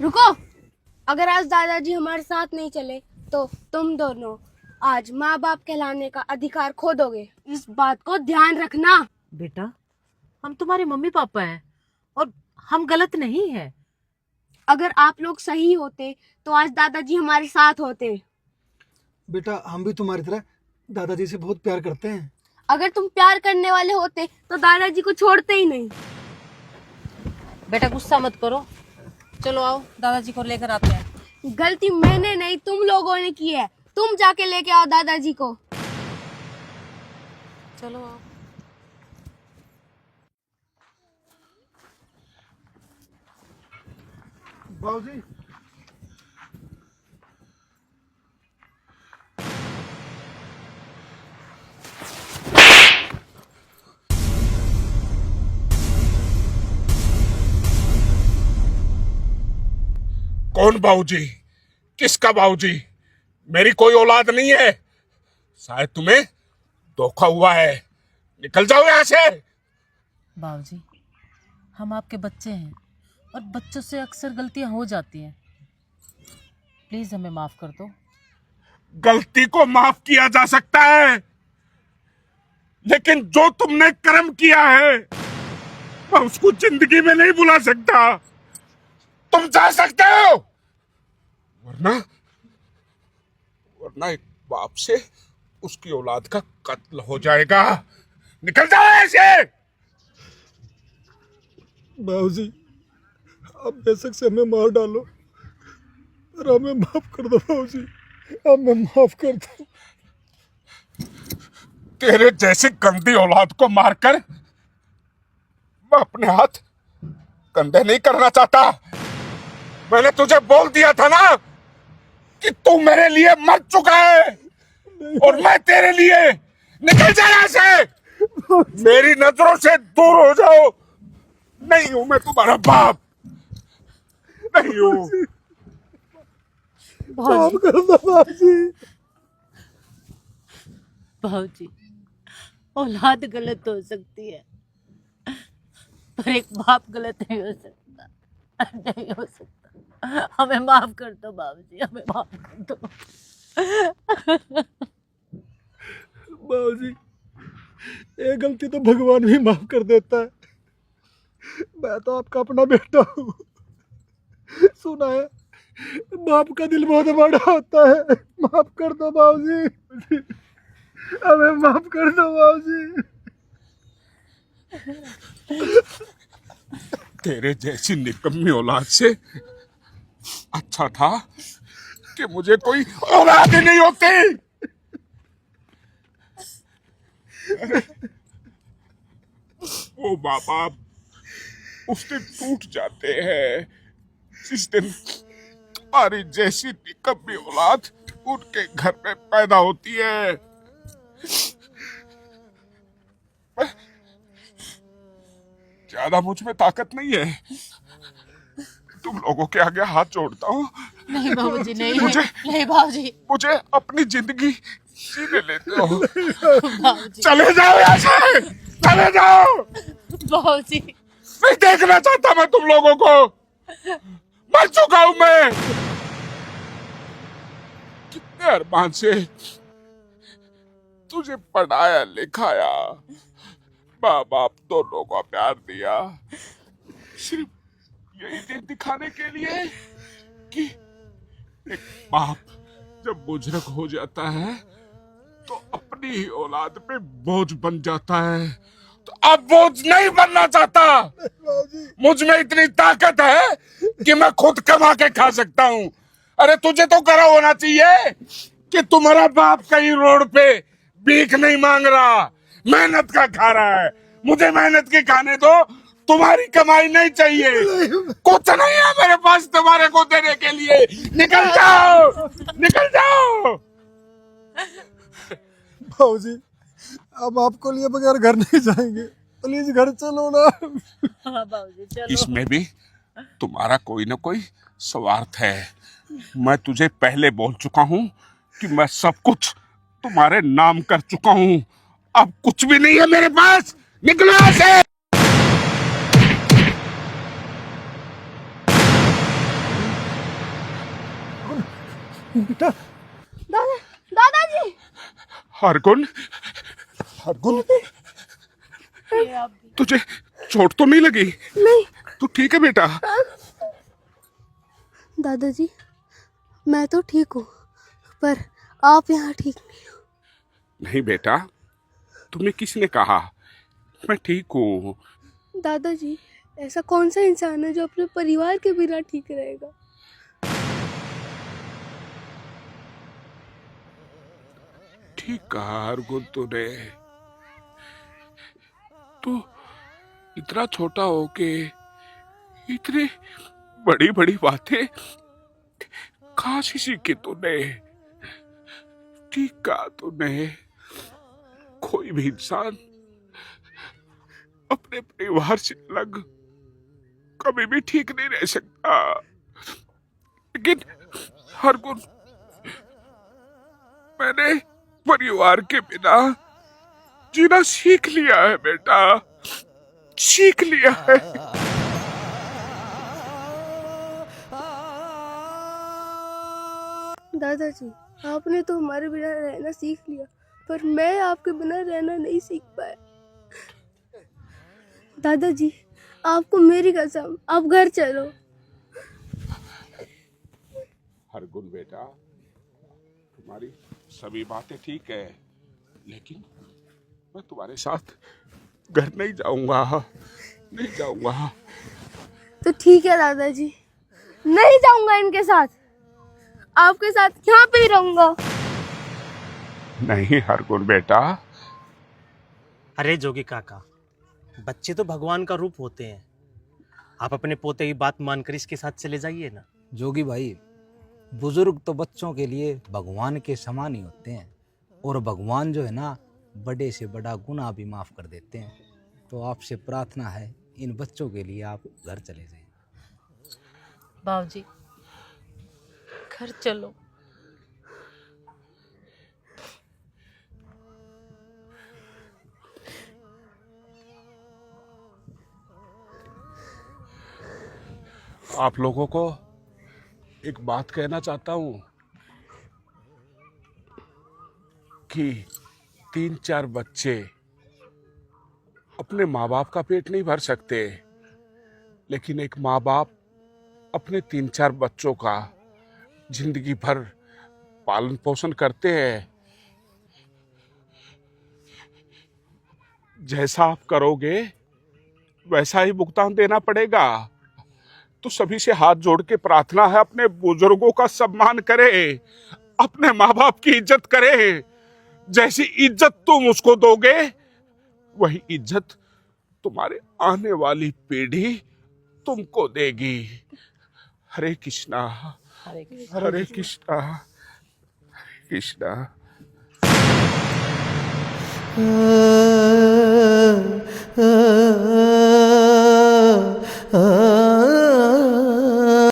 रुको। अगर आज दादाजी हमारे साथ नहीं चले तो तुम दोनों आज माँ बाप कहलाने का अधिकार खो दोगे। इस बात को ध्यान रखना। बेटा, हम तुम्हारे मम्मी पापा हैं और हम गलत नहीं है। अगर आप लोग सही होते तो आज दादाजी हमारे साथ होते। बेटा, हम भी तुम्हारी तरह दादाजी से बहुत प्यार करते हैं। अगर तुम प्यार करने वाले होते तो दादाजी को छोड़ते ही नहीं। बेटा गुस्सा मत करो, चलो आओ दादाजी को लेकर आते हैं। गलती मैंने नहीं तुम लोगों ने की है। तुम जाके लेके आओ दादाजी को। चलो आओ। बाबूजी, कौन बाबूजी? किसका बाबूजी? मेरी कोई औलाद नहीं है। शायद तुम्हें धोखा हुआ है। निकल जाओ यहाँ से। बाबूजी, हम आपके बच्चे हैं और बच्चों से अक्सर गलतियां हो जाती हैं। प्लीज हमें माफ कर दो। गलती को माफ किया जा सकता है, लेकिन जो तुमने कर्म किया है मैं उसको जिंदगी में नहीं भुला सकता। तुम जा सकते हो, वरना वरना एक बाप से उसकी औलाद का कत्ल हो जाएगा। निकल जाओ ऐसे। बाबूजी, आप बेशक से हमें मार डालो पर हमें माफ कर दो। बाबूजी, हमें माफ कर दो। तेरे जैसी गंदी औलाद को मारकर मैं अपने हाथ कंधे नहीं करना चाहता। मैंने तुझे बोल दिया था ना कि तू मेरे लिए मर चुका है और मैं तेरे लिए। निकल जा यहाँ से। मेरी नजरों से दूर हो जाओ। नहीं हूं मैं तुम्हारा बाप, नहीं हूं। माफ कर दो बाबूजी। बाबूजी, औलाद गलत हो सकती है पर एक बाप गलत नहीं हो सकता, नहीं हो सकता। हमें माफ कर दो बाबूजी, हमें माफ कर दो। बाबूजी, ये गलती तो भगवान भी माफ कर देता है। मैं तो आपका अपना बेटा हूँ। सुना है बाप का दिल बहुत बड़ा होता है। माफ कर दो बाबूजी, हमें माफ कर दो बाबूजी। तेरे जैसी निकम्मी औलाद से अच्छा था कि मुझे कोई औलाद ही नहीं होती। वो माँ बाप उस दिन टूट जाते हैं जिस दिन तुम्हारी जैसी निकम्मी औलाद उनके घर में पैदा होती है। ज्यादा मुझ में ताकत नहीं है। तुम लोगों के आगे हाथ जोड़ता हूँ। नहीं बाबूजी, नहीं मुझे नहीं बाबूजी, मुझे अपनी जिंदगी जीने लेते हो। बाबूजी, चले जाओ यहाँ से, चले जाओ। बाबूजी। नहीं देखना चाहता मैं तुम लोगों को। मर चुका हूं मैं। कितने अरमान से तुझे पढ़ाया लिखाया, माँ बाप दोनों को प्यार दिया, सिर्फ यही दिन दिखाने के लिए कि एक बाप जब बुजुर्ग हो जाता है तो अपनी ही औलाद पे बोझ बन जाता है। तो अब बोझ नहीं बनना चाहता। मुझ में इतनी ताकत है कि मैं खुद कमा के खा सकता हूँ। अरे तुझे तो करा होना चाहिए कि तुम्हारा बाप कहीं रोड पे भीख नहीं मांग रहा, मेहनत का खा रहा है। मुझे मेहनत के खाने दो, तुम्हारी कमाई नहीं चाहिए। कुछ नहीं है मेरे पास तुम्हारे को देने के लिए। निकल जाओ, निकल जाओ। बाबूजी, अब आपको लिए बगैर घर नहीं जाएंगे। प्लीज घर चलो ना। हाँ बाबूजी, चलो। इसमें भी तुम्हारा कोई ना कोई स्वार्थ है। मैं तुझे पहले बोल चुका हूँ कि मैं सब कुछ तुम्हारे नाम कर चुका हूँ। अब कुछ भी नहीं है मेरे पास। निकलो यहाँ से। बेटा दादा दादाजी हरगुन, हरगुन, ये आप भी। तुझे चोट तो नहीं लगी? नहीं तू ठीक है बेटा? दादाजी मैं तो ठीक हूँ पर आप यहाँ ठीक नहीं हो। नहीं बेटा, तुम्हें किसने कहा? मैं ठीक हूँ। दादाजी ऐसा कौन सा इंसान है जो अपने परिवार के बिना ठीक रहेगा? ठीक कहा हरगुन तूने। तू इतना छोटा हो के इतनी बड़ी बड़ी बातें कहाँ से सीखी तूने? ठीक कहा तूने। कोई भी इंसान अपने परिवार से अलग कभी भी ठीक नहीं रह सकता। लेकिन हरगुन, मैंने परिवार के बिना जीना सीख लिया है बेटा, सीख लिया है। दादाजी आपने तो हमारे बिना रहना सीख लिया पर मैं आपके बिना रहना नहीं सीख पाया। दादाजी आपको मेरी कसम आप घर चलो। हरगुन बेटा, तुम्हारी सभी बातें ठीक है, लेकिन मैं तुम्हारे साथ घर नहीं जाऊंगा, नहीं जाऊंगा। तो ठीक है दादाजी, नहीं जाऊंगा इनके साथ, आपके साथ यहाँ पे ही रहूंगा। नहीं हरगुन बेटा। अरे जोगी काका, बच्चे तो भगवान का रूप होते हैं। आप अपने पोते की बात मानकर इसके साथ चले जाइए ना। जोगी भाई, बुजुर्ग तो बच्चों के लिए भगवान के समान ही होते हैं और भगवान जो है ना, बड़े से बड़ा गुनाह भी माफ कर देते हैं। तो आपसे प्रार्थना है इन बच्चों के लिए आप घर चले जाएं। बाबूजी घर चलो। आप लोगों को एक बात कहना चाहता हूं कि 3-4 बच्चे अपने माँ बाप का पेट नहीं भर सकते, लेकिन एक माँ बाप अपने 3-4 बच्चों का जिंदगी भर पालन पोषण करते हैं। जैसा आप करोगे वैसा ही भुगतान देना पड़ेगा। तो सभी से हाथ जोड़ के प्रार्थना है, अपने बुजुर्गों का सम्मान करें, अपने माँ बाप की इज्जत करें। जैसी इज्जत तुम उसको दोगे वही इज्जत तुम्हारे आने वाली पीढ़ी तुमको देगी। हरे कृष्णा, हरे कृष्ण। हरे कृष्णा, हरे कृष्णा।